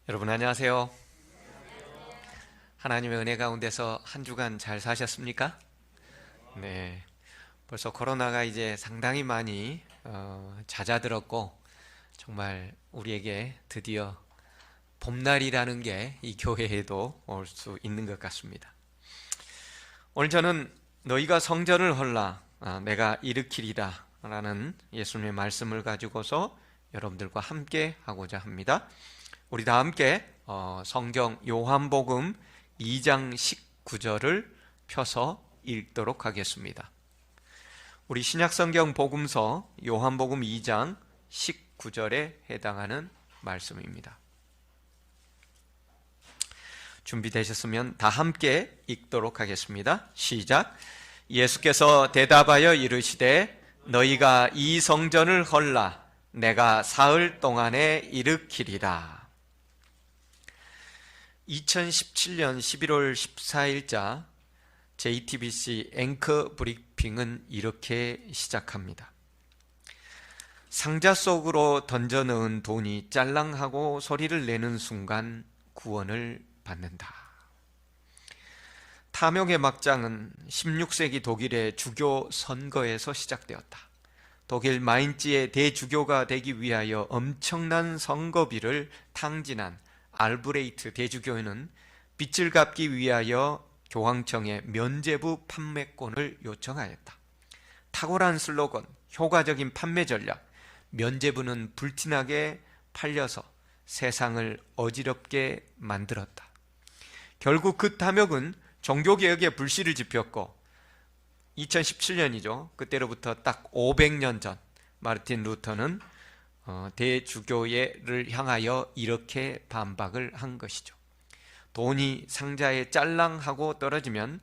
여러분 안녕하세요. 하나님의 은혜 가운데서 한 주간 잘 사셨습니까? 네, 벌써 코로나가 이제 상당히 많이 잦아들었고 정말 우리에게 드디어 봄날이라는 게 이 교회에도 올 수 있는 것 같습니다. 오늘 저는 너희가 성전을 헐라 내가 일으키리라 라는 예수님의 말씀을 가지고서 여러분들과 함께 하고자 합니다. 우리 다 함께 성경 요한복음 2장 19절을 펴서 읽도록 하겠습니다. 우리 신약성경 복음서 요한복음 2장 19절에 해당하는 말씀입니다. 준비되셨으면 다 함께 읽도록 하겠습니다. 시작. 예수께서 대답하여 이르시되 너희가 이 성전을 헐라 내가 사흘 동안에 일으키리라. 2017년 11월 14일자 JTBC 앵커 브리핑은 이렇게 시작합니다. 상자 속으로 던져 넣은 돈이 짤랑하고 소리를 내는 순간 구원을 받는다. 탐욕의 막장은 16세기 독일의 주교 선거에서 시작되었다. 독일 마인츠의 대주교가 되기 위하여 엄청난 선거비를 탕진한 알브레이트 대주교는 빚을 갚기 위하여 교황청에 면죄부 판매권을 요청하였다. 탁월한 슬로건, 효과적인 판매 전략, 면죄부는 불티나게 팔려서 세상을 어지럽게 만들었다. 결국 그 탐욕은 종교개혁에 불씨를 지폈고 2017년이죠. 그때로부터 딱 500년 전 마르틴 루터는 대주교회를 향하여 이렇게 반박을 한 것이죠. 돈이 상자에 짤랑하고 떨어지면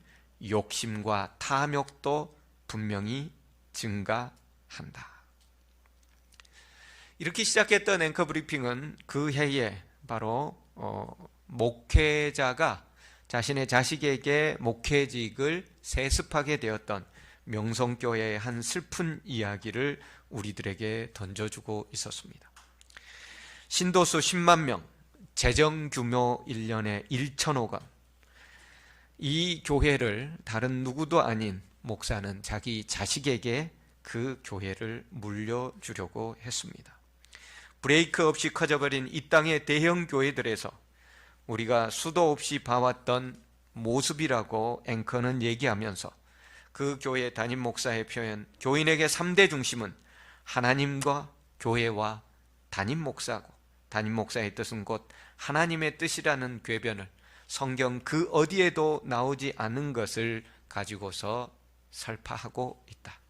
욕심과 탐욕도 분명히 증가한다. 이렇게 시작했던 앵커 브리핑은 그 해에 바로 목회자가 자신의 자식에게 목회직을 세습하게 되었던 명성교회의 한 슬픈 이야기를 우리들에게 던져주고 있었습니다. 신도수 10만 명, 재정 규모 1년에 1천억 원. 이 교회를 다른 누구도 아닌 목사는 자기 자식에게 그 교회를 물려주려고 했습니다. 브레이크 없이 커져버린 이 땅의 대형 교회들에서 우리가 수도 없이 봐왔던 모습이라고 앵커는 얘기하면서 그 교회 담임 목사의 표현, 교인에게 3대 중심은 하나님과 교회와 담임 목사고, 담임 목사의 뜻은 곧 하나님의 뜻이라는 궤변을 성경 그 어디에도 나오지 않은 것을 가지고서 설파하고 있다.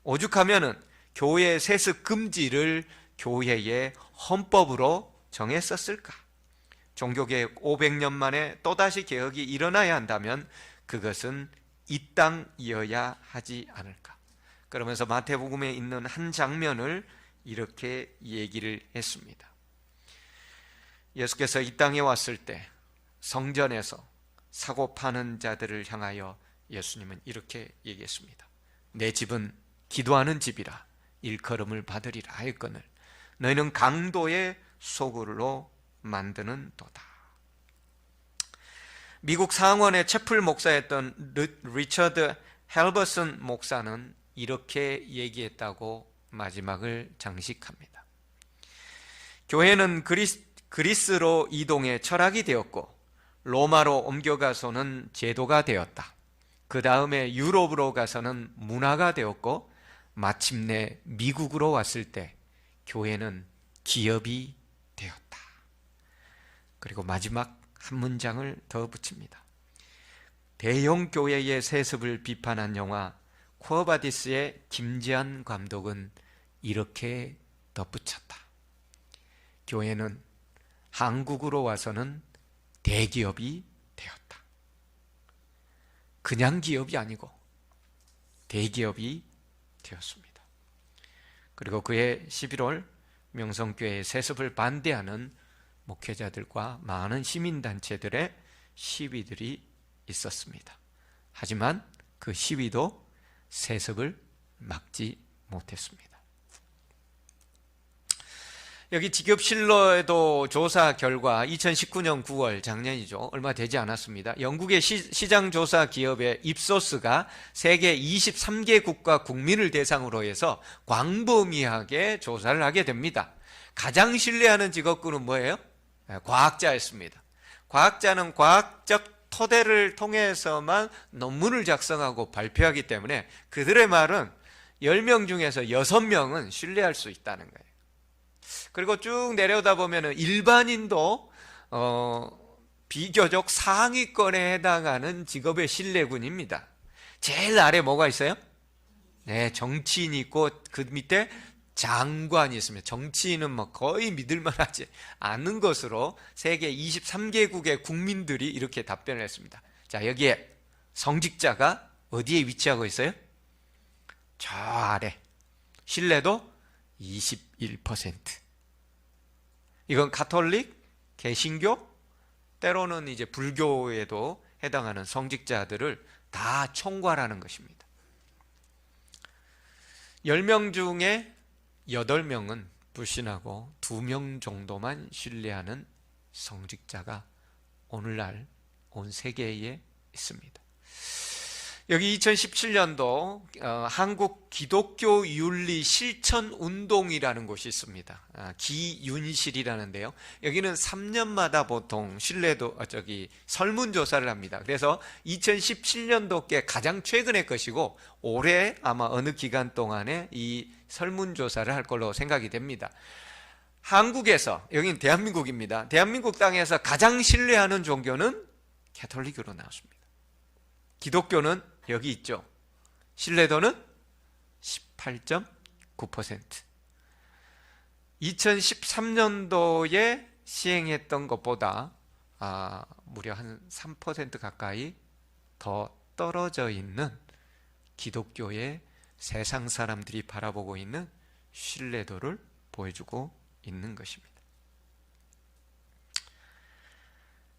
오죽하면은 교회 세습 금지를 교회의 헌법으로 정했었을까? 종교개혁 500년 만에 또다시 개혁이 일어나야 한다면 그것은 이 땅이어야 하지 않을까? 그러면서 마태복음에 있는 한 장면을 이렇게 얘기를 했습니다. 예수께서 이 땅에 왔을 때 성전에서 사고 파는 자들을 향하여 예수님은 이렇게 얘기했습니다. 내 집은 기도하는 집이라 일컬음을 받으리라 하였거늘 너희는 강도의 소굴로 만드는 도다. 미국 상원의 채플 목사였던 리처드 헬버슨 목사는 이렇게 얘기했다고 마지막을 장식합니다. 교회는 그리스로 이동해 철학이 되었고 로마로 옮겨가서는 제도가 되었다. 그 다음에 유럽으로 가서는 문화가 되었고 마침내 미국으로 왔을 때 교회는 기업이 되었다. 그리고 마지막 한 문장을 더 붙입니다. 대형 교회의 세습을 비판한 영화 쿠어바디스의 김지한 감독은 이렇게 덧붙였다. 교회는 한국으로 와서는 대기업이 되었다. 그냥 기업이 아니고 대기업이 되었습니다. 그리고 그해 11월 명성교회의 세습을 반대하는 목회자들과 많은 시민단체들의 시위들이 있었습니다. 하지만 그 시위도 세습을 막지 못했습니다. 여기 직업실로에도 조사 결과 2019년 9월, 작년이죠. 얼마 되지 않았습니다. 영국의 시장조사 기업의 입소스가 세계 23개국과 국민을 대상으로 해서 광범위하게 조사를 하게 됩니다. 가장 신뢰하는 직업군은 뭐예요? 과학자였습니다. 과학자는 과학적 토대를 통해서만 논문을 작성하고 발표하기 때문에 그들의 말은 10명 중에서 6명은 신뢰할 수 있다는 거예요. 그리고 쭉 내려오다 보면은 일반인도 비교적 상위권에 해당하는 직업의 신뢰군입니다. 제일 아래 뭐가 있어요? 네, 정치인이 있고 그 밑에 장관이 있습니다. 정치인은 뭐 거의 믿을만하지 않은 것으로 세계 23개국의 국민들이 이렇게 답변을 했습니다. 자, 여기에 성직자가 어디에 위치하고 있어요? 저 아래. 신뢰도 21%. 이건 가톨릭, 개신교, 때로는 이제 불교에도 해당하는 성직자들을 다 총괄하는 것입니다. 10명 중에 8명은 불신하고 2명 정도만 신뢰하는 성직자가 오늘날 온 세계에 있습니다. 여기 2017년도 한국 기독교 윤리 실천 운동이라는 곳이 있습니다. 기윤실이라는데요. 여기는 3년마다 보통 설문조사를 합니다. 그래서 2017년도께 가장 최근의 것이고 올해 아마 어느 기간 동안에 이 설문조사를 할 걸로 생각이 됩니다. 한국에서, 여기는 대한민국입니다. 대한민국 땅에서 가장 신뢰하는 종교는 가톨릭으로 나왔습니다. 기독교는 여기 있죠. 신뢰도는 18.9%. 2013년도에 시행했던 것보다 무려 한 3% 가까이 더 떨어져 있는 기독교의 세상 사람들이 바라보고 있는 신뢰도를 보여주고 있는 것입니다.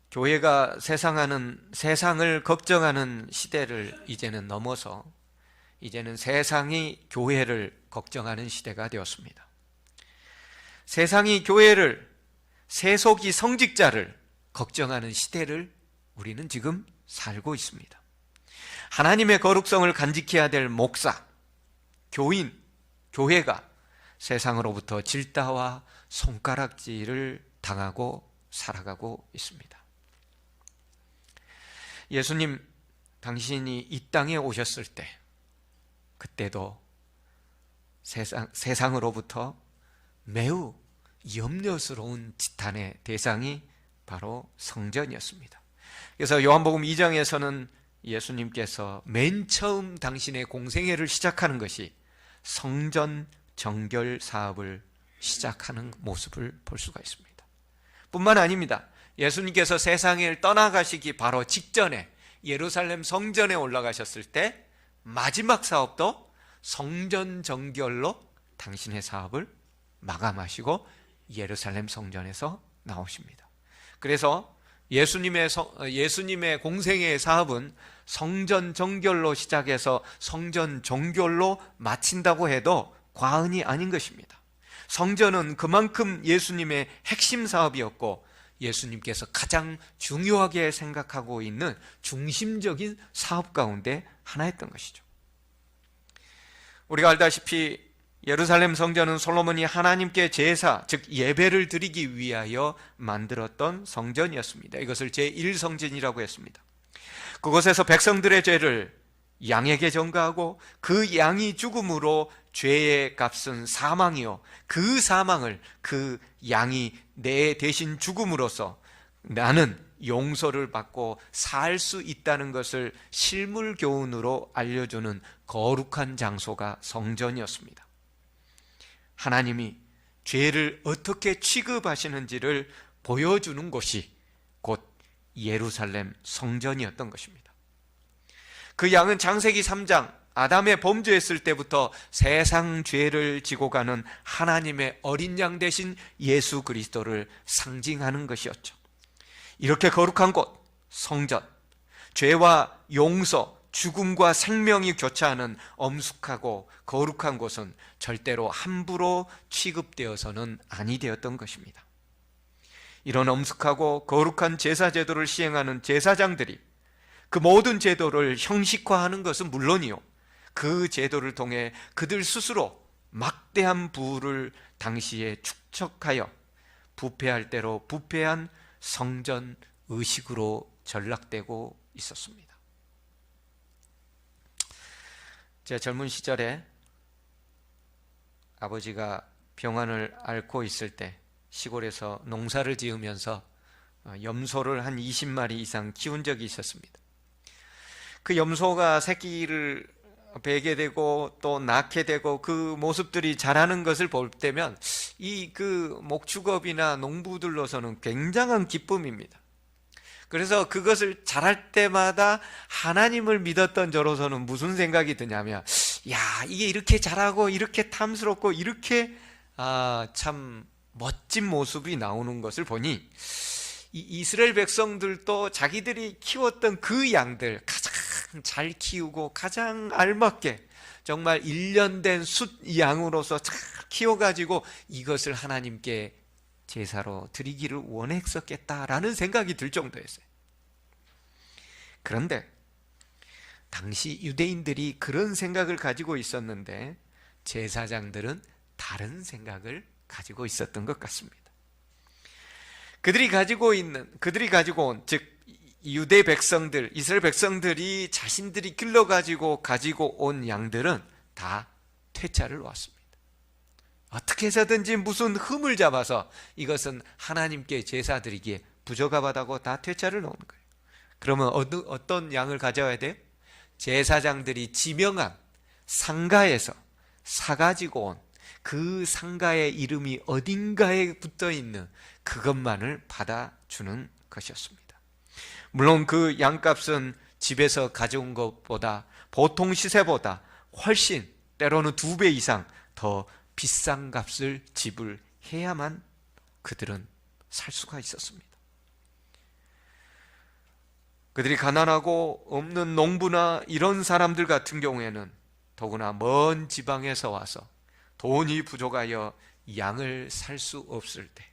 교회가 세상을 걱정하는 시대를 이제는 넘어서 이제는 세상이 교회를 걱정하는 시대가 되었습니다. 세상이 교회를, 세속이 성직자를 걱정하는 시대를 우리는 지금 살고 있습니다. 하나님의 거룩성을 간직해야 될 목사, 교인, 교회가 세상으로부터 질타와 손가락질을 당하고 살아가고 있습니다. 예수님, 당신이 이 땅에 오셨을 때 그때도 세상으로부터 매우 염려스러운 지탄의 대상이 바로 성전이었습니다. 그래서 요한복음 2장에서는 예수님께서 맨 처음 당신의 공생애를 시작하는 것이 성전 정결 사업을 시작하는 모습을 볼 수가 있습니다. 뿐만 아닙니다. 예수님께서 세상을 떠나가시기 바로 직전에 예루살렘 성전에 올라가셨을 때 마지막 사업도 성전 정결로 당신의 사업을 마감하시고 예루살렘 성전에서 나오십니다. 그래서 예수님의 공생애의 사업은 성전 정결로 시작해서 성전 종결로 마친다고 해도 과언이 아닌 것입니다. 성전은 그만큼 예수님의 핵심 사업이었고 예수님께서 가장 중요하게 생각하고 있는 중심적인 사업 가운데 하나였던 것이죠. 우리가 알다시피 예루살렘 성전은 솔로몬이 하나님께 제사, 즉 예배를 드리기 위하여 만들었던 성전이었습니다. 이것을 제1성전이라고 했습니다. 그곳에서 백성들의 죄를 양에게 전가하고 그 양이 죽음으로 죄의 값은 사망이요, 그 사망을 그 양이 내 대신 죽음으로써 나는 용서를 받고 살 수 있다는 것을 실물 교훈으로 알려주는 거룩한 장소가 성전이었습니다. 하나님이 죄를 어떻게 취급하시는지를 보여주는 곳이 곧 예루살렘 성전이었던 것입니다. 그 양은 창세기 3장 아담의 범죄했을 때부터 세상 죄를 지고 가는 하나님의 어린 양 대신 예수 그리스도를 상징하는 것이었죠. 이렇게 거룩한 곳, 성전, 죄와 용서, 죽음과 생명이 교차하는 엄숙하고 거룩한 곳은 절대로 함부로 취급되어서는 아니 되었던 것입니다. 이런 엄숙하고 거룩한 제사 제도를 시행하는 제사장들이 그 모든 제도를 형식화하는 것은 물론이요, 그 제도를 통해 그들 스스로 막대한 부를 당시에 축적하여 부패할 대로 부패한 성전 의식으로 전락되고 있었습니다. 제 젊은 시절에 아버지가 병환을 앓고 있을 때 시골에서 농사를 지으면서 염소를 한 20마리 이상 키운 적이 있었습니다. 그 염소가 새끼를 베게 되고 또 낳게 되고 그 모습들이 자라는 것을 볼 때면 이 그 목축업이나 농부들로서는 굉장한 기쁨입니다. 그래서 그것을 자랄 때마다 하나님을 믿었던 저로서는 무슨 생각이 드냐면, 야, 이게 이렇게 자라고 이렇게 탐스럽고 이렇게 참 멋진 모습이 나오는 것을 보니 이 이스라엘 백성들도 자기들이 키웠던 그 양들 가장 잘 키우고 가장 알맞게 정말 일련된 숫 양으로서 잘 키워가지고 이것을 하나님께 제사로 드리기를 원했었겠다라는 생각이 들 정도였어요. 그런데 당시 유대인들이 그런 생각을 가지고 있었는데 제사장들은 다른 생각을 가지고 있었던 것 같습니다. 그들이 가지고 온, 즉 유대 백성들, 이스라엘 백성들이 자신들이 길러가지고 가지고 온 양들은 다 퇴짜를 놓았습니다. 어떻게 해서든지 무슨 흠을 잡아서 이것은 하나님께 제사 드리기에 부적합하다고 다 퇴짜를 놓은 거예요. 그러면 어떤 양을 가져와야 돼요? 제사장들이 지명한 상가에서 사가지고 온 그 상가의 이름이 어딘가에 붙어있는 그것만을 받아주는 것이었습니다. 물론 그 양값은 집에서 가져온 것보다, 보통 시세보다 훨씬, 때로는 2배 이상 더 비싼 값을 지불해야만 그들은 살 수가 있었습니다. 그들이 가난하고 없는 농부나 이런 사람들 같은 경우에는 더구나 먼 지방에서 와서 돈이 부족하여 양을 살 수 없을 때,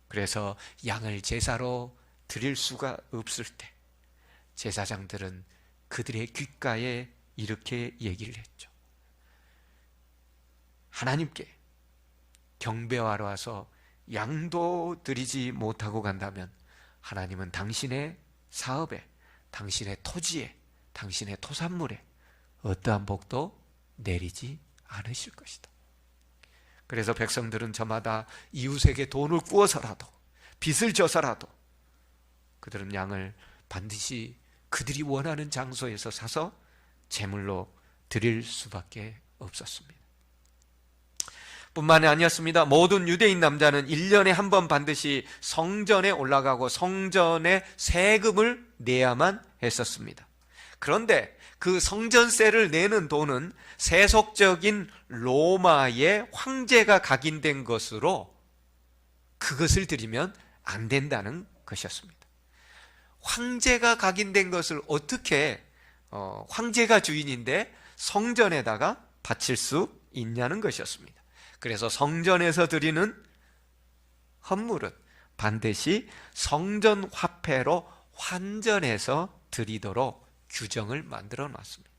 그래서 양을 제사로 드릴 수가 없을 때 제사장들은 그들의 귓가에 이렇게 얘기를 했죠. 하나님께 경배하러 와서 양도 드리지 못하고 간다면 하나님은 당신의 사업에, 당신의 토지에, 당신의 토산물에 어떠한 복도 내리지 않으실 것이다. 그래서 백성들은 저마다 이웃에게 돈을 구워서라도, 빚을 져서라도 그들은 양을 반드시 그들이 원하는 장소에서 사서 제물로 드릴 수밖에 없었습니다. 뿐만이 아니었습니다. 모든 유대인 남자는 1년에 한 번 반드시 성전에 올라가고 성전에 세금을 내야만 했었습니다. 그런데 그 성전세를 내는 돈은 세속적인 로마의 황제가 각인된 것으로 그것을 드리면 안 된다는 것이었습니다. 황제가 각인된 것을 어떻게 황제가 주인인데 성전에다가 바칠 수 있냐는 것이었습니다. 그래서 성전에서 드리는 헌물은 반드시 성전 화폐로 환전해서 드리도록 규정을 만들어 놨습니다.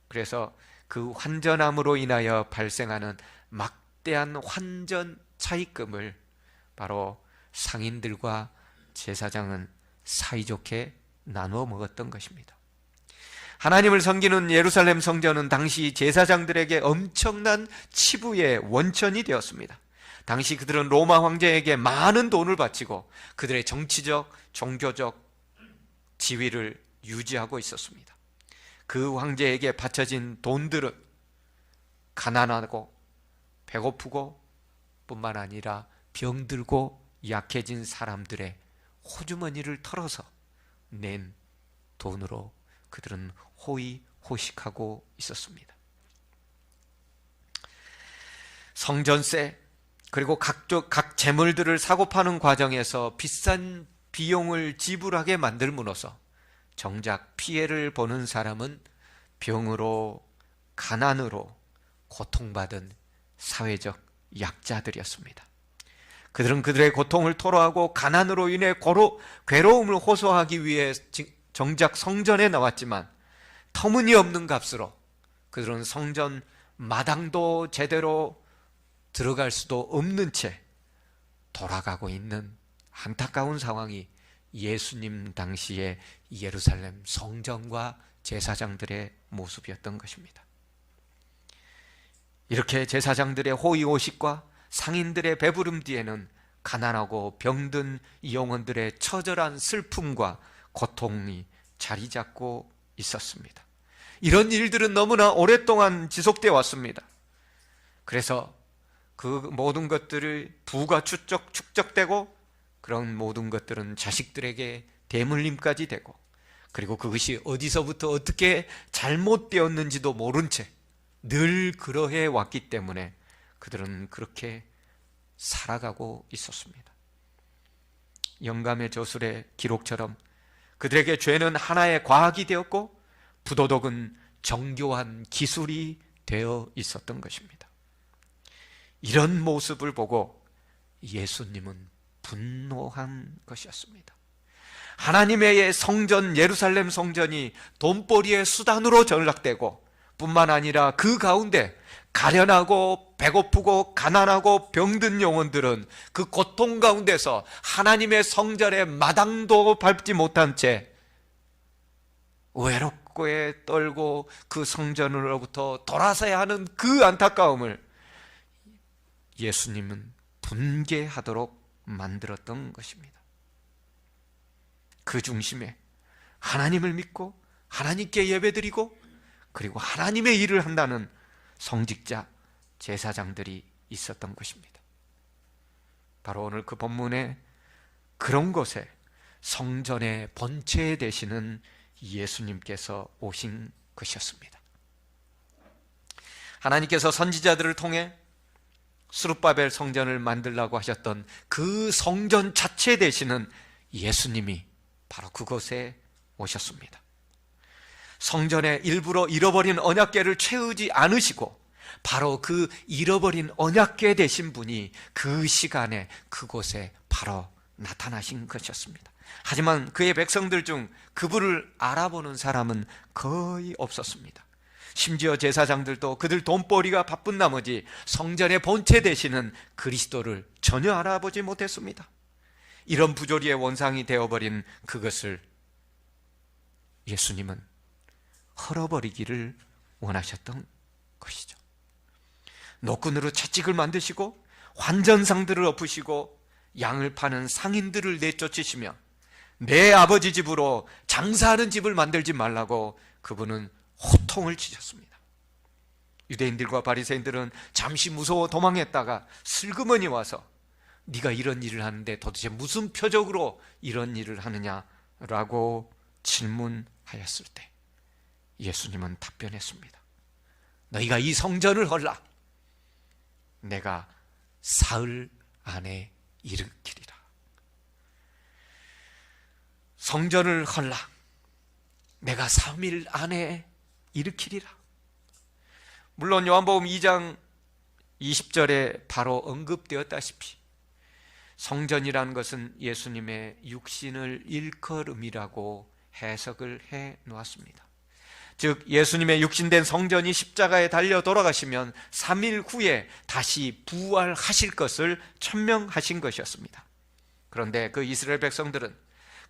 그래서 그 환전함으로 인하여 발생하는 막대한 환전 차익금을 바로 상인들과 제사장은 사이좋게 나누어 먹었던 것입니다. 하나님을 섬기는 예루살렘 성전은 당시 제사장들에게 엄청난 치부의 원천이 되었습니다. 당시 그들은 로마 황제에게 많은 돈을 바치고 그들의 정치적, 종교적 지위를 유지하고 있었습니다. 그 황제에게 바쳐진 돈들은 가난하고 배고프고 뿐만 아니라 병들고 약해진 사람들의 호주머니를 털어서 낸 돈으로 그들은 호의호식하고 있었습니다. 성전세 그리고 각 재물들을 사고 파는 과정에서 비싼 비용을 지불하게 만들므로써 정작 피해를 보는 사람은 병으로, 가난으로 고통받은 사회적 약자들이었습니다. 그들은 그들의 고통을 토로하고 가난으로 인해 괴로움을 호소하기 위해 정작 성전에 나왔지만 터무니없는 값으로 그들은 성전 마당도 제대로 들어갈 수도 없는 채 돌아가고 있는 안타까운 상황이 예수님 당시의 예루살렘 성전과 제사장들의 모습이었던 것입니다. 이렇게 제사장들의 호의호식과 상인들의 배부름 뒤에는 가난하고 병든 영혼들의 처절한 슬픔과 고통이 자리 잡고 있었습니다. 이런 일들은 너무나 오랫동안 지속되어 왔습니다. 그래서 그 모든 것들을 부가 축적되고 그런 모든 것들은 자식들에게 대물림까지 되고, 그리고 그것이 어디서부터 어떻게 잘못되었는지도 모른 채 늘 그러해 왔기 때문에 그들은 그렇게 살아가고 있었습니다. 영감의 저술의 기록처럼 그들에게 죄는 하나의 과학이 되었고 부도덕은 정교한 기술이 되어 있었던 것입니다. 이런 모습을 보고 예수님은 분노한 것이었습니다. 하나님의 성전, 예루살렘 성전이 돈벌이의 수단으로 전락되고 뿐만 아니라 그 가운데 가련하고 배고프고 가난하고 병든 영혼들은 그 고통 가운데서 하나님의 성전의 마당도 밟지 못한 채 외롭게 떨고 그 성전으로부터 돌아서야 하는 그 안타까움을 예수님은 분개하도록 만들었던 것입니다. 그 중심에 하나님을 믿고 하나님께 예배드리고 그리고 하나님의 일을 한다는 성직자 제사장들이 있었던 것입니다. 바로 오늘 그 본문에 그런 곳에 성전의 본체 되시는 예수님께서 오신 것이었습니다. 하나님께서 선지자들을 통해 스룹바벨 성전을 만들라고 하셨던 그 성전 자체 되시는 예수님이 바로 그곳에 오셨습니다. 성전의 일부러 잃어버린 언약궤를 채우지 않으시고 바로 그 잃어버린 언약궤 되신 분이 그 시간에 그곳에 바로 나타나신 것이었습니다. 하지만 그의 백성들 중 그분을 알아보는 사람은 거의 없었습니다. 심지어 제사장들도 그들 돈벌이가 바쁜 나머지 성전의 본체 되시는 그리스도를 전혀 알아보지 못했습니다. 이런 부조리의 원상이 되어버린 그것을 예수님은 헐어버리기를 원하셨던 것이죠. 노끈으로 채찍을 만드시고 환전상들을 엎으시고 양을 파는 상인들을 내쫓으시며 내 아버지 집으로 장사하는 집을 만들지 말라고 그분은 호통을 치셨습니다. 유대인들과 바리새인들은 잠시 무서워 도망했다가 슬그머니 와서 네가 이런 일을 하는데 도대체 무슨 표적으로 이런 일을 하느냐라고 질문하였을 때 예수님은 답변했습니다. 너희가 이 성전을 헐라. 내가 사흘 안에 일으키리라. 성전을 헐라. 내가 3일 안에 일으키리라. 물론 요한복음 2장 20절에 바로 언급되었다시피 성전이라는 것은 예수님의 육신을 일컬음이라고 해석을 해 놓았습니다. 즉 예수님의 육신된 성전이 십자가에 달려 돌아가시면 3일 후에 다시 부활하실 것을 천명하신 것이었습니다. 그런데 그 이스라엘 백성들은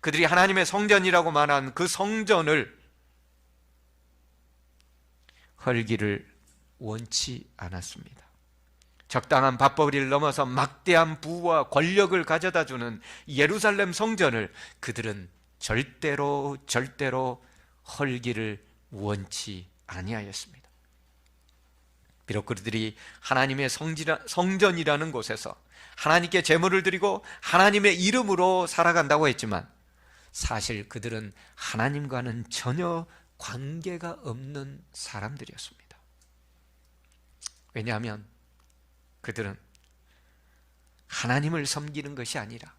그들이 하나님의 성전이라고 말한 그 성전을 헐기를 원치 않았습니다. 적당한 밥벌이를 넘어서 막대한 부와 권력을 가져다주는 예루살렘 성전을 그들은 절대로 헐기를 원치 아니하였습니다. 비록 그들이 하나님의 성전이라는 곳에서 하나님께 제물을 드리고 하나님의 이름으로 살아간다고 했지만 사실 그들은 하나님과는 전혀 관계가 없는 사람들이었습니다. 왜냐하면 그들은 하나님을 섬기는 것이 아니라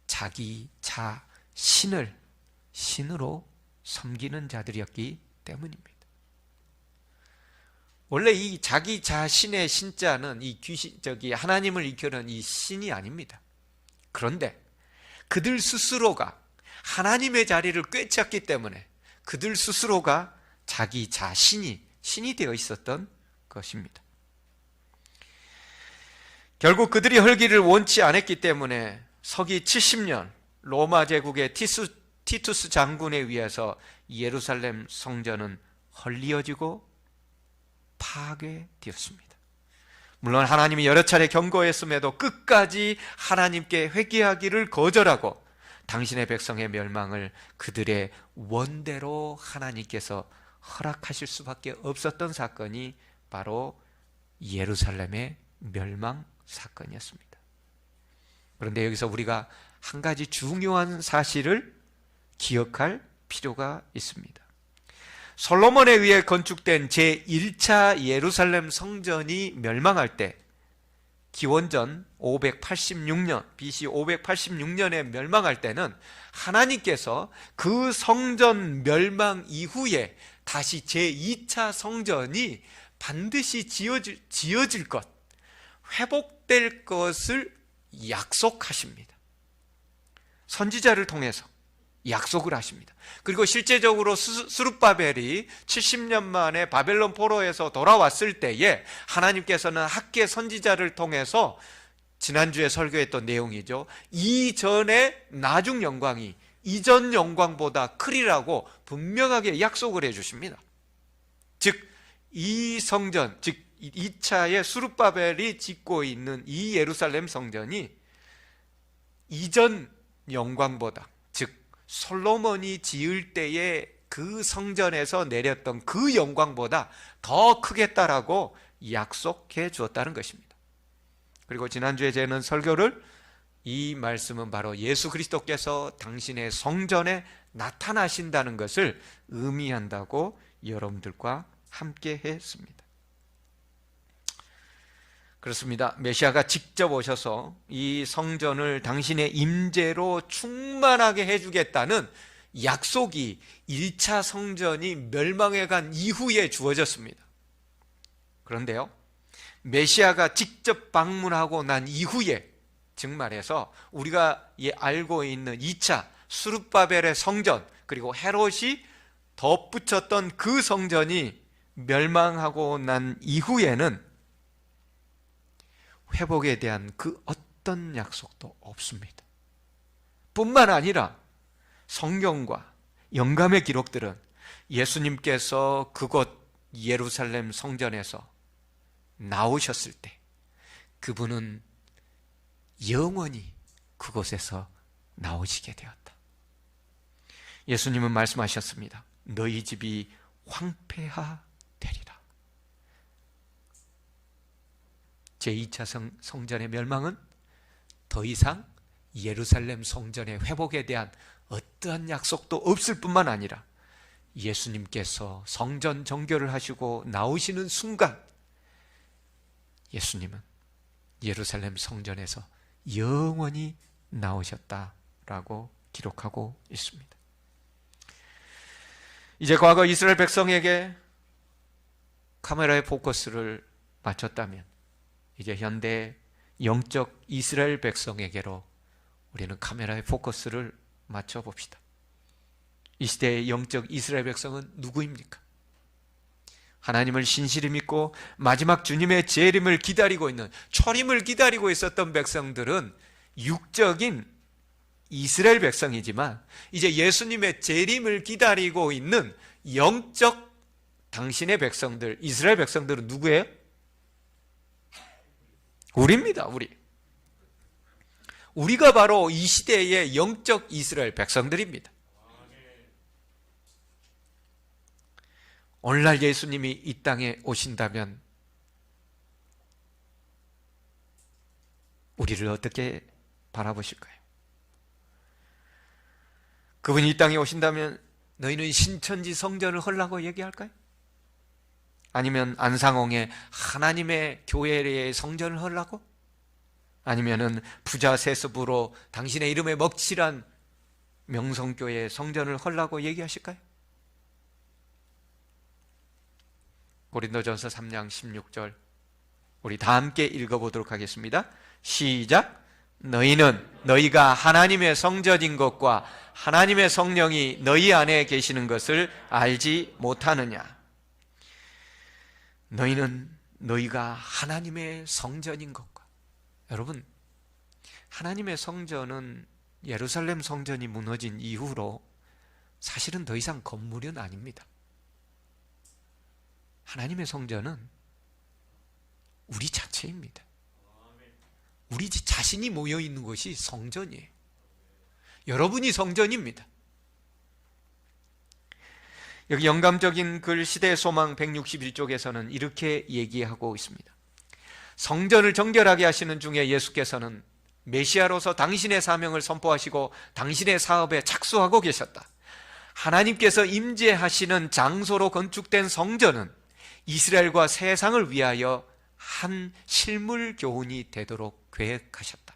자기 자신을 신으로 섬기는 자들이었기 때문입니다. 원래 이 자기 자신의 신자는 이 하나님을 일컫는 이 신이 아닙니다. 그런데 그들 스스로가 하나님의 자리를 꿰찼기 때문에 그들 스스로가 자기 자신이 신이 되어 있었던 것입니다. 결국 그들이 헐기를 원치 않았기 때문에 서기 70년 로마 제국의 티투스 장군에 의해서 예루살렘 성전은 헐리어지고 파괴되었습니다. 물론 하나님이 여러 차례 경고했음에도 끝까지 하나님께 회개하기를 거절하고 당신의 백성의 멸망을 그들의 원대로 하나님께서 허락하실 수밖에 없었던 사건이 바로 예루살렘의 멸망 사건이었습니다. 그런데 여기서 우리가 한 가지 중요한 사실을 기억할 필요가 있습니다. 솔로몬에 의해 건축된 제1차 예루살렘 성전이 멸망할 때 기원전 586년, BC 586년에 멸망할 때는 하나님께서 그 성전 멸망 이후에 다시 제2차 성전이 반드시 지어질 것, 회복될 것을 약속하십니다. 선지자를 통해서 약속을 하십니다. 그리고 실제적으로 스룹바벨이 70년 만에 바벨론 포로에서 돌아왔을 때에 하나님께서는 학개 선지자를 통해서 지난주에 설교했던 내용이죠. 이전의 나중 영광이 이전 영광보다 크리라고 분명하게 약속을 해주십니다. 즉 이 성전, 즉 2차의 스룹바벨이 짓고 있는 이 예루살렘 성전이 이전 영광보다, 즉 솔로몬이 지을 때의 그 성전에서 내렸던 그 영광보다 더 크겠다라고 약속해 주었다는 것입니다. 그리고 지난주에 저는 설교를 이 말씀은 바로 예수 그리스도께서 당신의 성전에 나타나신다는 것을 의미한다고 여러분들과 함께 했습니다. 그렇습니다. 메시아가 직접 오셔서 이 성전을 당신의 임재로 충만하게 해주겠다는 약속이 1차 성전이 멸망해 간 이후에 주어졌습니다. 그런데요, 메시아가 직접 방문하고 난 이후에, 즉 말해서 우리가 알고 있는 2차 스룹바벨의 성전, 그리고 헤롯이 덧붙였던 그 성전이 멸망하고 난 이후에는 회복에 대한 그 어떤 약속도 없습니다. 뿐만 아니라 성경과 영감의 기록들은 예수님께서 그곳 예루살렘 성전에서 나오셨을 때 그분은 영원히 그곳에서 나오시게 되었다. 예수님은 말씀하셨습니다. 너희 집이 황폐하 되리라. 제2차 성전의 멸망은 더 이상 예루살렘 성전의 회복에 대한 어떠한 약속도 없을 뿐만 아니라 예수님께서 성전 정결을 하시고 나오시는 순간 예수님은 예루살렘 성전에서 영원히 나오셨다라고 기록하고 있습니다. 이제 과거 이스라엘 백성에게 카메라의 포커스를 맞췄다면 이제 현대 영적 이스라엘 백성에게로 우리는 카메라의 포커스를 맞춰봅시다. 이 시대의 영적 이스라엘 백성은 누구입니까? 하나님을 신실히 믿고 마지막 주님의 재림을 기다리고 있는, 초림을 기다리고 있었던 백성들은 육적인 이스라엘 백성이지만 이제 예수님의 재림을 기다리고 있는 영적 당신의 백성들, 이스라엘 백성들은 누구예요? 우리입니다. 우리가 바로 이 시대의 영적 이스라엘 백성들입니다. 오늘날 예수님이 이 땅에 오신다면 우리를 어떻게 바라보실까요? 그분이 이 땅에 오신다면 너희는 신천지 성전을 헐라고 얘기할까요? 아니면 안상홍의 하나님의 교회의 성전을 헐라고? 아니면은 부자 세습으로 당신의 이름에 먹칠한 명성교회의 성전을 헐라고 얘기하실까요? 고린도전서 3장 16절 우리 다 함께 읽어보도록 하겠습니다. 시작. 너희는 너희가 하나님의 성전인 것과 하나님의 성령이 너희 안에 계시는 것을 알지 못하느냐. 너희는 너희가 하나님의 성전인 것과. 여러분, 하나님의 성전은 예루살렘 성전이 무너진 이후로 사실은 더 이상 건물은 아닙니다. 하나님의 성전은 우리 자체입니다. 우리 자신이 모여있는 것이 성전이에요. 여러분이 성전입니다. 여기 영감적인 글 시대의 소망 161쪽에서는 이렇게 얘기하고 있습니다. 성전을 정결하게 하시는 중에 예수께서는 메시아로서 당신의 사명을 선포하시고 당신의 사업에 착수하고 계셨다. 하나님께서 임재하시는 장소로 건축된 성전은 이스라엘과 세상을 위하여 한 실물 교훈이 되도록 계획하셨다.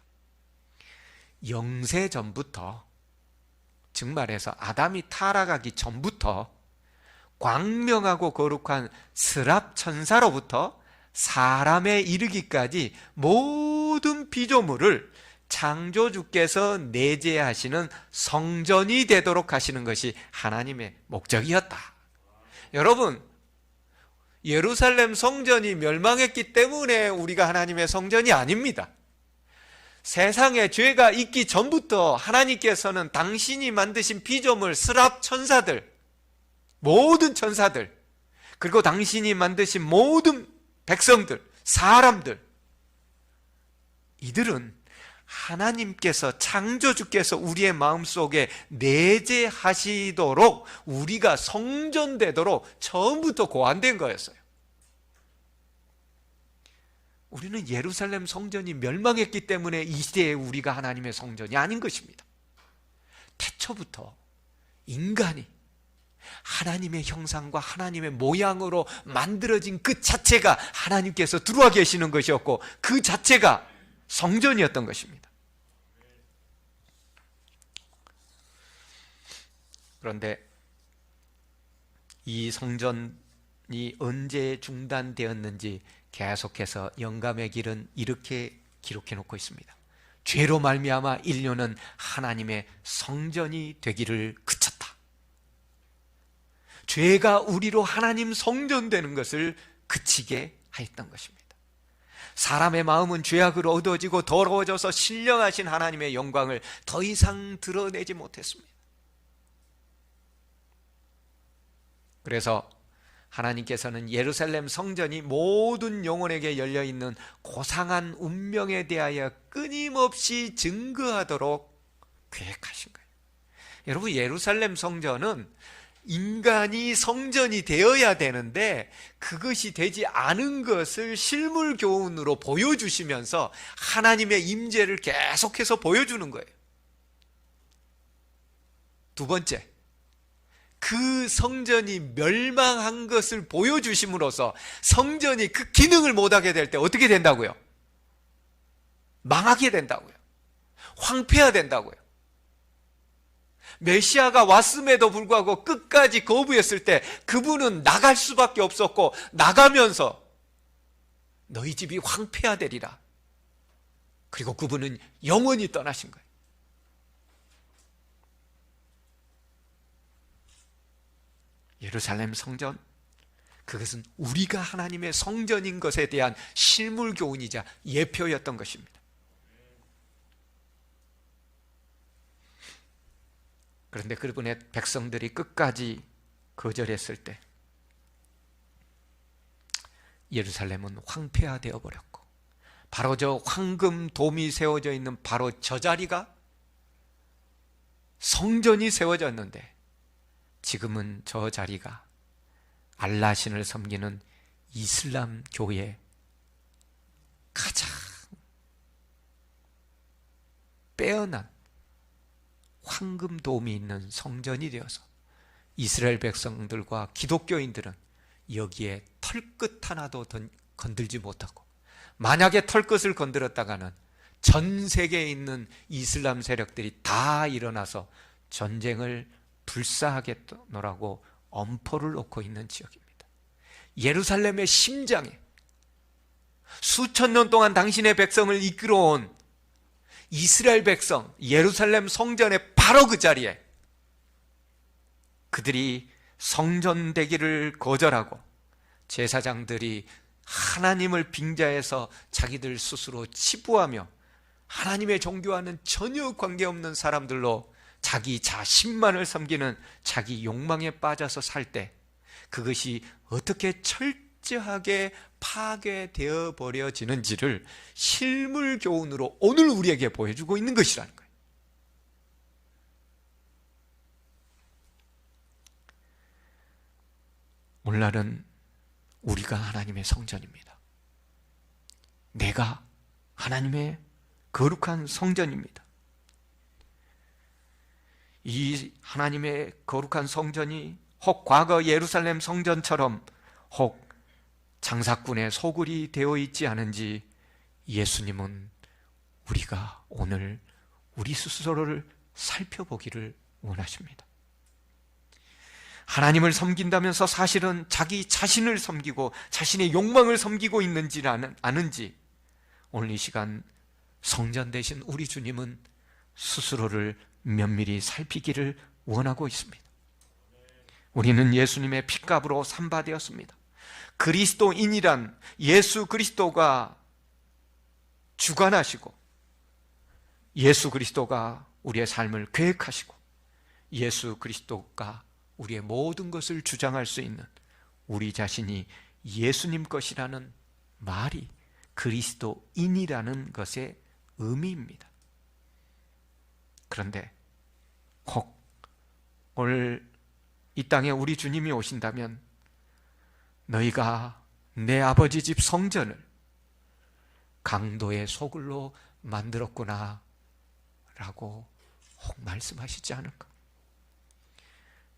영세 전부터, 즉 말해서 아담이 타락하기 전부터 광명하고 거룩한 스랍 천사로부터 사람에 이르기까지 모든 피조물을 창조주께서 내재하시는 성전이 되도록 하시는 것이 하나님의 목적이었다. 여러분, 예루살렘 성전이 멸망했기 때문에 우리가 하나님의 성전이 아닙니다. 세상에 죄가 있기 전부터 하나님께서는 당신이 만드신 피조물, 스랍 천사들, 모든 천사들, 그리고 당신이 만드신 모든 백성들, 사람들, 이들은 하나님께서, 창조주께서 우리의 마음속에 내재하시도록, 우리가 성전되도록 처음부터 고안된 거였어요. 우리는 예루살렘 성전이 멸망했기 때문에 이 시대에 우리가 하나님의 성전이 아닌 것입니다. 태초부터 인간이 하나님의 형상과 하나님의 모양으로 만들어진 그 자체가 하나님께서 들어와 계시는 것이었고, 그 자체가 성전이었던 것입니다. 그런데 이 성전이 언제 중단되었는지 계속해서 영감의 길은 이렇게 기록해 놓고 있습니다. 죄로 말미암아 인류는 하나님의 성전이 되기를 그쳤다. 죄가 우리로 하나님 성전 되는 것을 그치게 하였던 것입니다. 사람의 마음은 죄악으로 어두워지고 더러워져서 신령하신 하나님의 영광을 더 이상 드러내지 못했습니다. 그래서 하나님께서는 예루살렘 성전이 모든 영혼에게 열려있는 고상한 운명에 대하여 끊임없이 증거하도록 계획하신 거예요. 여러분, 예루살렘 성전은 인간이 성전이 되어야 되는데 그것이 되지 않은 것을 실물 교훈으로 보여주시면서 하나님의 임재를 계속해서 보여주는 거예요. 두 번째, 그 성전이 멸망한 것을 보여주심으로써 성전이 그 기능을 못하게 될 때 어떻게 된다고요? 망하게 된다고요. 황폐화된다고요. 메시아가 왔음에도 불구하고 끝까지 거부했을 때 그분은 나갈 수밖에 없었고, 나가면서 너희 집이 황폐화되리라. 그리고 그분은 영원히 떠나신 거예요. 예루살렘 성전, 그것은 우리가 하나님의 성전인 것에 대한 실물 교훈이자 예표였던 것입니다. 그런데 그분의 백성들이 끝까지 거절했을 때 예루살렘은 황폐화되어 버렸고, 바로 저 황금돔이 세워져 있는 바로 저 자리가 성전이 세워졌는데, 지금은 저 자리가 알라신을 섬기는 이슬람 교의 가장 빼어난 황금돔이 있는 성전이 되어서 이스라엘 백성들과 기독교인들은 여기에 털끝 하나도 건들지 못하고, 만약에 털끝을 건드렸다가는 전 세계에 있는 이슬람 세력들이 다 일어나서 전쟁을 불사하겠노라고 엄포를 놓고 있는 지역입니다. 예루살렘의 심장에 수천 년 동안 당신의 백성을 이끌어온 이스라엘 백성, 예루살렘 성전의 바로 그 자리에 그들이 성전 되기를 거절하고 제사장들이 하나님을 빙자해서 자기들 스스로 치부하며 하나님의 종교와는 전혀 관계없는 사람들로 자기 자신만을 섬기는 자기 욕망에 빠져서 살 때 그것이 어떻게 철저하게 파괴되어 버려지는지를 실물 교훈으로 오늘 우리에게 보여주고 있는 것이라는 거예요. 오늘날은 우리가 하나님의 성전입니다. 내가 하나님의 거룩한 성전입니다. 이 하나님의 거룩한 성전이 혹 과거 예루살렘 성전처럼 혹 장사꾼의 소굴이 되어 있지 않은지 예수님은 우리가 오늘 우리 스스로를 살펴보기를 원하십니다. 하나님을 섬긴다면서 사실은 자기 자신을 섬기고 자신의 욕망을 섬기고 있는지 아는지 오늘 이 시간 성전 되신 우리 주님은 스스로를 면밀히 살피기를 원하고 있습니다. 우리는 예수님의 핏값으로 산바되었습니다. 그리스도인이란 예수 그리스도가 주관하시고 예수 그리스도가 우리의 삶을 계획하시고 예수 그리스도가 우리의 모든 것을 주장할 수 있는 우리 자신이 예수님 것이라는 말이 그리스도인이라는 것의 의미입니다. 그런데 혹 오늘 이 땅에 우리 주님이 오신다면 너희가 내 아버지 집 성전을 강도의 소굴로 만들었구나 라고 혹 말씀하시지 않을까?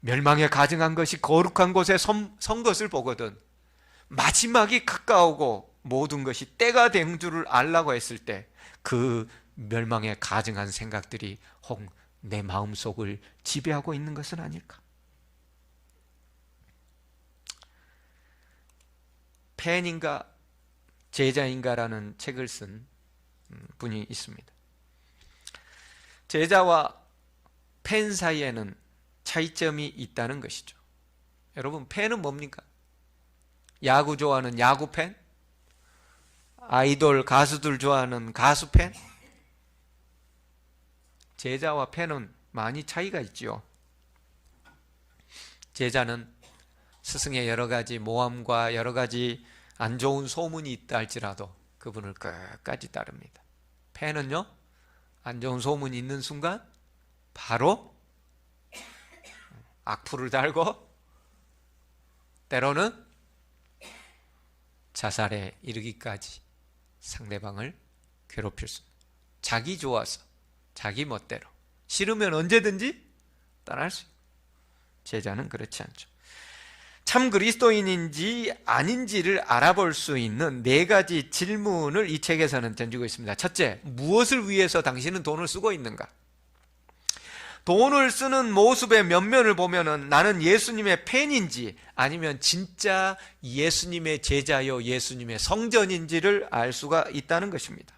멸망에 가증한 것이 거룩한 곳에 선 것을 보거든 마지막이 가까우고 모든 것이 때가 된 줄을 알라고 했을 때 그 멸망에 가증한 생각들이 혹 내 마음속을 지배하고 있는 것은 아닐까? 팬인가 제자인가라는 책을 쓴 분이 있습니다. 제자와 팬 사이에는 차이점이 있다는 것이죠. 여러분, 팬은 뭡니까? 야구 좋아하는 야구 팬? 아이돌 가수들 좋아하는 가수 팬? 제자와 팬은 많이 차이가 있지요. 제자는 스승의 여러 가지 모함과 여러 가지 안 좋은 소문이 있다 할지라도 그분을 끝까지 따릅니다. 팬은요, 안 좋은 소문이 있는 순간 바로 악플을 달고 때로는 자살에 이르기까지 상대방을 괴롭힐 수 있는, 자기 좋아서 자기 멋대로 싫으면 언제든지 떠날 수 있는 제자는 그렇지 않죠. 참 그리스도인인지 아닌지를 알아볼 수 있는 네 가지 질문을 이 책에서는 던지고 있습니다. 첫째, 무엇을 위해서 당신은 돈을 쓰고 있는가? 돈을 쓰는 모습의 면면을 보면은 나는 예수님의 팬인지 아니면 진짜 예수님의 제자요 예수님의 성전인지를 알 수가 있다는 것입니다.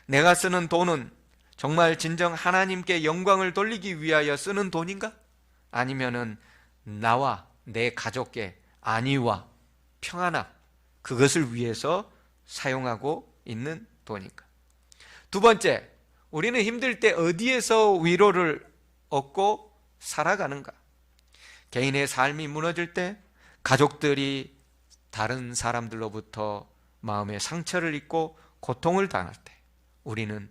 내가 쓰는 돈은 정말 진정 하나님께 영광을 돌리기 위하여 쓰는 돈인가? 아니면은 나와 내 가족께 안위와 평안함, 그것을 위해서 사용하고 있는 돈인가? 두 번째, 우리는 힘들 때 어디에서 위로를 얻고 살아가는가? 개인의 삶이 무너질 때, 가족들이 다른 사람들로부터 마음의 상처를 입고 고통을 당할 때 우리는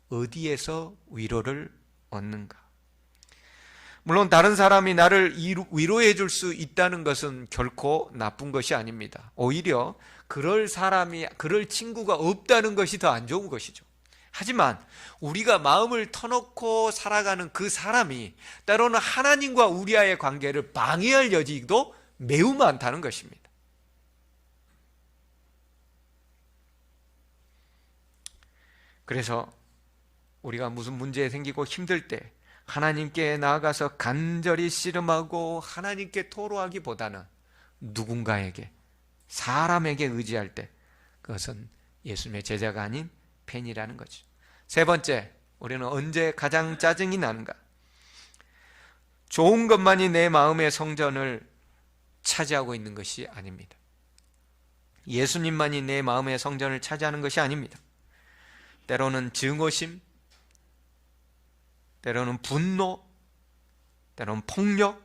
어디에서 위로를 얻는가? 물론 다른 사람이 나를 위로해 줄 수 있다는 것은 결코 나쁜 것이 아닙니다. 오히려 그럴 사람이, 그럴 친구가 없다는 것이 더 안 좋은 것이죠. 하지만 우리가 마음을 터놓고 살아가는 그 사람이 때로는 하나님과 우리와의 관계를 방해할 여지도 매우 많다는 것입니다. 그래서 우리가 무슨 문제 생기고 힘들 때 하나님께 나아가서 간절히 씨름하고 하나님께 토로하기보다는 누군가에게 사람에게 의지할 때 그것은 예수님의 제자가 아닌 팬이라는 거죠. 세 번째, 우리는 언제 가장 짜증이 나는가? 좋은 것만이 내 마음의 성전을 차지하고 있는 것이 아닙니다. 예수님만이 내 마음의 성전을 차지하는 것이 아닙니다. 때로는 증오심, 때로는 분노, 때로는 폭력,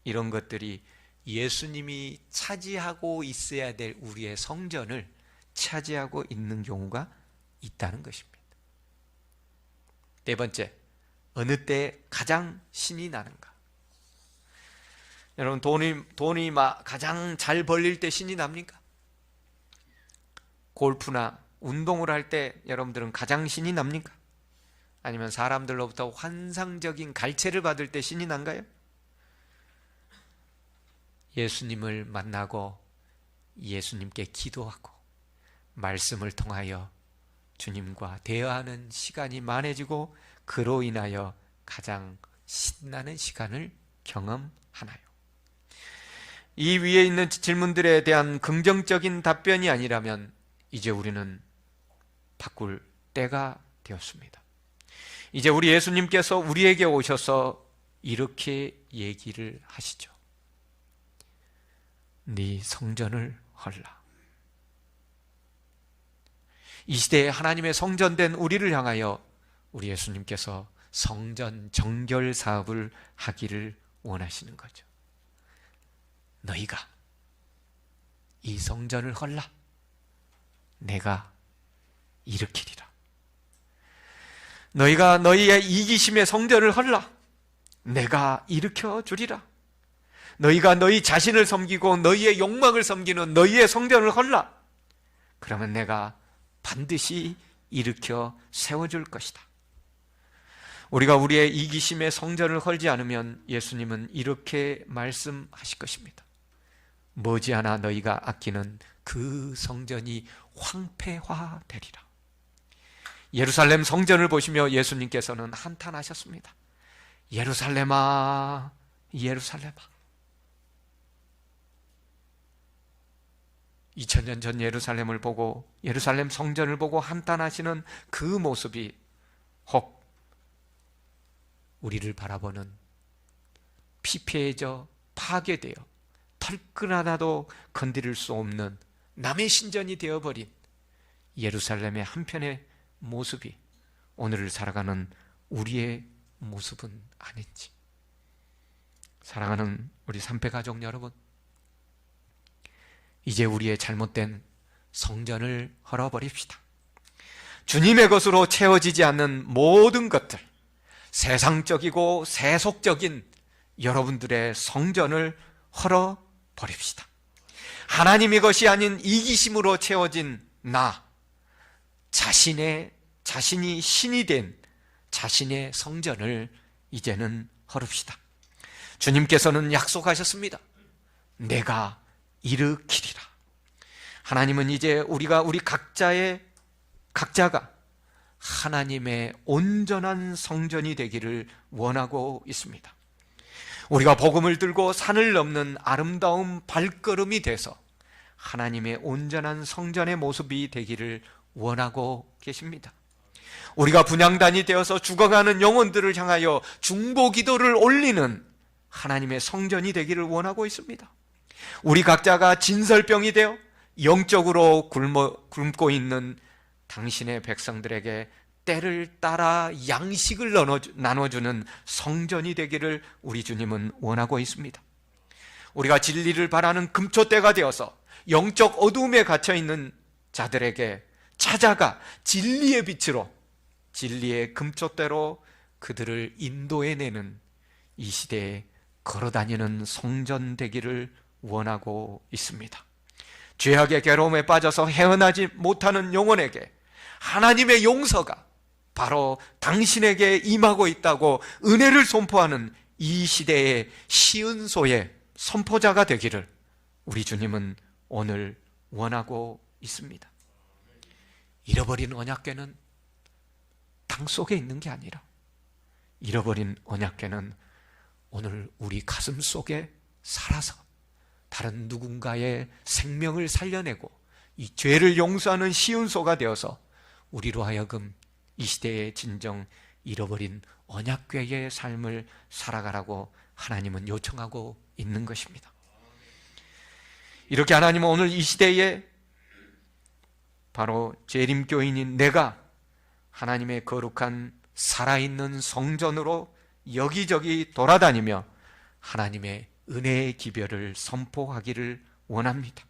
이런 것들이 예수님이 차지하고 있어야 될 우리의 성전을 차지하고 있는 경우가 있다는 것입니다. 네 번째, 어느 때 가장 신이 나는가? 여러분, 돈이 가장 잘 벌릴 때 신이 납니까? 골프나 운동을 할 때 여러분들은 가장 신이 납니까? 아니면 사람들로부터 환상적인 갈채를 받을 때 신이 난가요? 예수님을 만나고 예수님께 기도하고 말씀을 통하여 주님과 대화하는 시간이 많아지고 그로 인하여 가장 신나는 시간을 경험하나요? 이 위에 있는 질문들에 대한 긍정적인 답변이 아니라면 이제 우리는 바꿀 때가 되었습니다. 이제 우리 예수님께서 우리에게 오셔서 이렇게 얘기를 하시죠. 네 성전을 헐라. 이 시대에 하나님의 성전된 우리를 향하여 우리 예수님께서 성전 정결 사업을 하기를 원하시는 거죠. 너희가 이 성전을 헐라. 내가 일으키리라. 너희가 너희의 이기심의 성전을 헐라. 내가 일으켜 주리라. 너희가 너희 자신을 섬기고 너희의 욕망을 섬기는 너희의 성전을 헐라. 그러면 내가 반드시 일으켜 세워줄 것이다. 우리가 우리의 이기심의 성전을 헐지 않으면 예수님은 이렇게 말씀하실 것입니다. 머지않아 너희가 아끼는 그 성전이 황폐화되리라. 예루살렘 성전을 보시며 예수님께서는 한탄하셨습니다. 예루살렘아, 예루살렘아. 2000년 전 예루살렘을 보고, 예루살렘 성전을 보고 한탄하시는 그 모습이 혹 우리를 바라보는 피폐해져 파괴되어 털끝 하나도 건드릴 수 없는 남의 신전이 되어버린 예루살렘의 한편의 모습이 오늘을 살아가는 우리의 모습은 아닌지. 사랑하는 우리 삼패가족 여러분, 이제 우리의 잘못된 성전을 헐어버립시다. 주님의 것으로 채워지지 않는 모든 것들, 세상적이고 세속적인 여러분들의 성전을 헐어버립시다. 하나님의 것이 아닌 이기심으로 채워진 나, 자신이 신이 된 자신의 성전을 이제는 헐읍시다. 주님께서는 약속하셨습니다. 내가 일으키리라. 하나님은 이제 우리 각자가 하나님의 온전한 성전이 되기를 원하고 있습니다. 우리가 복음을 들고 산을 넘는 아름다운 발걸음이 돼서 하나님의 온전한 성전의 모습이 되기를 원하고 계십니다. 우리가 분향단이 되어서 죽어가는 영혼들을 향하여 중보기도를 올리는 하나님의 성전이 되기를 원하고 있습니다. 우리 각자가 진설병이 되어 영적으로 굶고 있는 당신의 백성들에게 때를 따라 양식을 나눠주는 성전이 되기를 우리 주님은 원하고 있습니다. 우리가 진리를 바라는 금초대가 되어서 영적 어두움에 갇혀있는 자들에게 찾아가 진리의 빛으로, 진리의 금초대로 그들을 인도해내는 이 시대에 걸어다니는 성전 되기를 원하고 있습니다. 죄악의 괴로움에 빠져서 헤어나지 못하는 영혼에게 하나님의 용서가 바로 당신에게 임하고 있다고 은혜를 선포하는 이 시대의 시은소의 선포자가 되기를 우리 주님은 오늘 원하고 있습니다. 잃어버린 언약궤는 땅 속에 있는 게 아니라 잃어버린 언약궤는 오늘 우리 가슴 속에 살아서 다른 누군가의 생명을 살려내고 이 죄를 용서하는 시운소가 되어서 우리로 하여금 이 시대에 진정 잃어버린 언약궤의 삶을 살아가라고 하나님은 요청하고 있는 것입니다. 이렇게 하나님은 오늘 이 시대에 바로 재림교인인 내가 하나님의 거룩한 살아있는 성전으로 여기저기 돌아다니며 하나님의 은혜의 기별을 선포하기를 원합니다.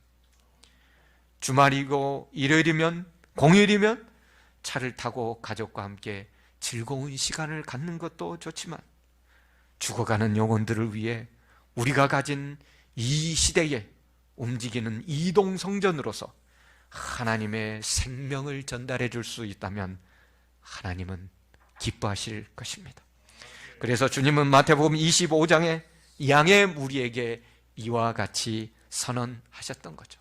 주말이고 일요일이면 공휴일이면 차를 타고 가족과 함께 즐거운 시간을 갖는 것도 좋지만 죽어가는 영혼들을 위해 우리가 가진 이 시대에 움직이는 이동성전으로서 하나님의 생명을 전달해 줄 수 있다면 하나님은 기뻐하실 것입니다. 그래서 주님은 마태복음 25장에 양의 무리에게 이와 같이 선언하셨던 거죠.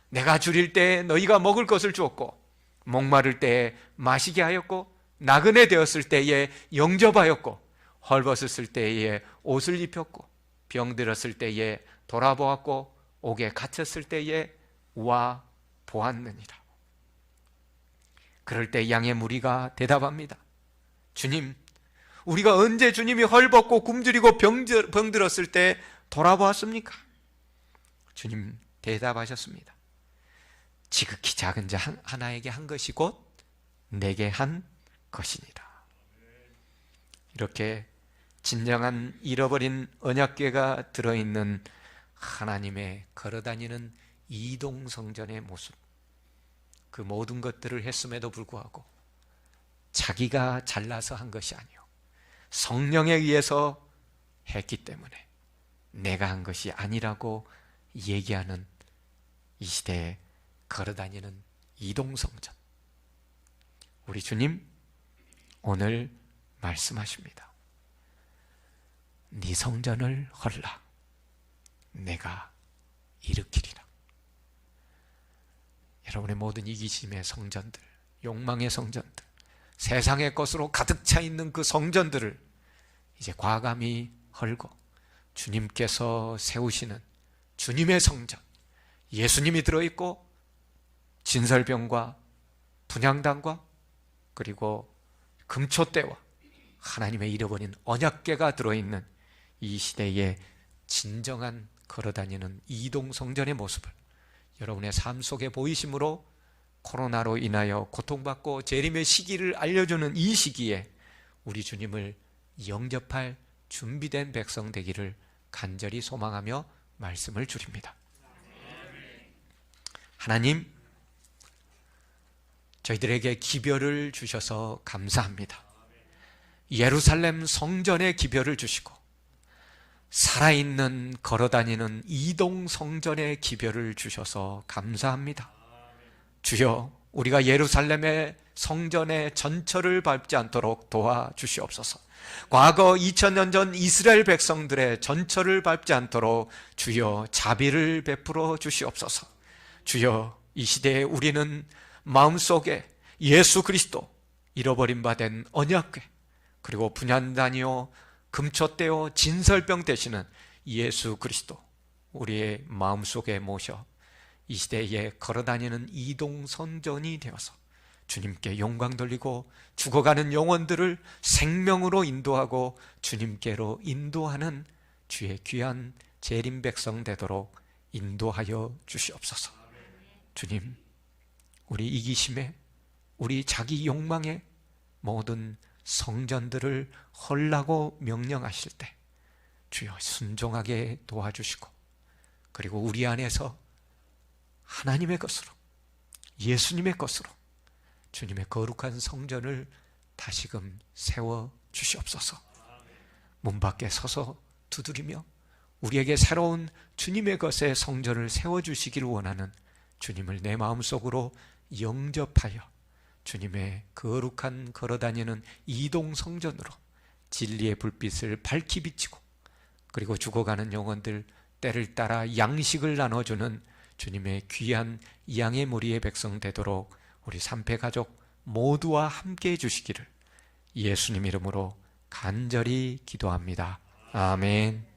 내가 줄일 때에 너희가 먹을 것을 주었고 목마를 때에 마시게 하였고 나그네 되었을 때에 영접하였고 헐벗었을 때에 옷을 입혔고 병들었을 때에 돌아보았고 옥에 갇혔을 때에 와 보았느니라. 그럴 때 양의 무리가 대답합니다. 주님, 우리가 언제 주님이 헐벗고 굶주리고 병들었을 때 돌아보았습니까? 주님 대답하셨습니다. 지극히 작은 자 하나에게 한 것이 곧 내게 한 것이니라. 이렇게 진정한 잃어버린 언약궤가 들어있는 하나님의 걸어다니는 이동성전의 모습, 그 모든 것들을 했음에도 불구하고 자기가 잘나서 한 것이 아니요 성령에 의해서 했기 때문에 내가 한 것이 아니라고 얘기하는 이 시대에 걸어다니는 이동성전, 우리 주님 오늘 말씀하십니다. 네 성전을 헐라 내가 일으키리라. 여러분의 모든 이기심의 성전들, 욕망의 성전들, 세상의 것으로 가득 차 있는 그 성전들을 이제 과감히 헐고 주님께서 세우시는 주님의 성전, 예수님이 들어있고 진설병과 분향단과 그리고 금초대와 하나님의 잃어버린 언약궤가 들어있는 이 시대의 진정한 걸어다니는 이동성전의 모습을 여러분의 삶 속에 보이심으로 코로나로 인하여 고통받고 재림의 시기를 알려주는 이 시기에 우리 주님을 영접할 준비된 백성 되기를 간절히 소망하며 말씀을 드립니다. 하나님, 저희들에게 기별을 주셔서 감사합니다. 예루살렘 성전의 기별을 주시고 살아있는 걸어다니는 이동 성전의 기별을 주셔서 감사합니다. 주여, 우리가 예루살렘의 성전의 전철을 밟지 않도록 도와주시옵소서. 과거 2000년 전 이스라엘 백성들의 전철을 밟지 않도록 주여 자비를 베풀어 주시옵소서. 주여, 이 시대에 우리는 마음속에 예수 그리스도, 잃어버린 바 된 언약궤, 그리고 분향단이요 금초대요 진설병 되시는 예수 그리스도 우리의 마음속에 모셔 이 시대에 걸어다니는 이동성전이 되어서 주님께 영광 돌리고 죽어가는 영혼들을 생명으로 인도하고 주님께로 인도하는 주의 귀한 재림 백성 되도록 인도하여 주시옵소서. 주님, 우리 이기심에, 우리 자기 욕망에 모든 성전들을 헐라고 명령하실 때 주여 순종하게 도와주시고, 그리고 우리 안에서 하나님의 것으로, 예수님의 것으로 주님의 거룩한 성전을 다시금 세워 주시옵소서. 문 밖에 서서 두드리며 우리에게 새로운 주님의 것의 성전을 세워주시기를 원하는 주님을 내 마음속으로 영접하여 주님의 거룩한 걸어다니는 이동 성전으로 진리의 불빛을 밝히 비치고, 그리고 죽어가는 영혼들 때를 따라 양식을 나눠주는 주님의 귀한 양의 무리의 백성 되도록 우리 삼패 가족 모두와 함께 해주시기를 예수님 이름으로 간절히 기도합니다. 아멘.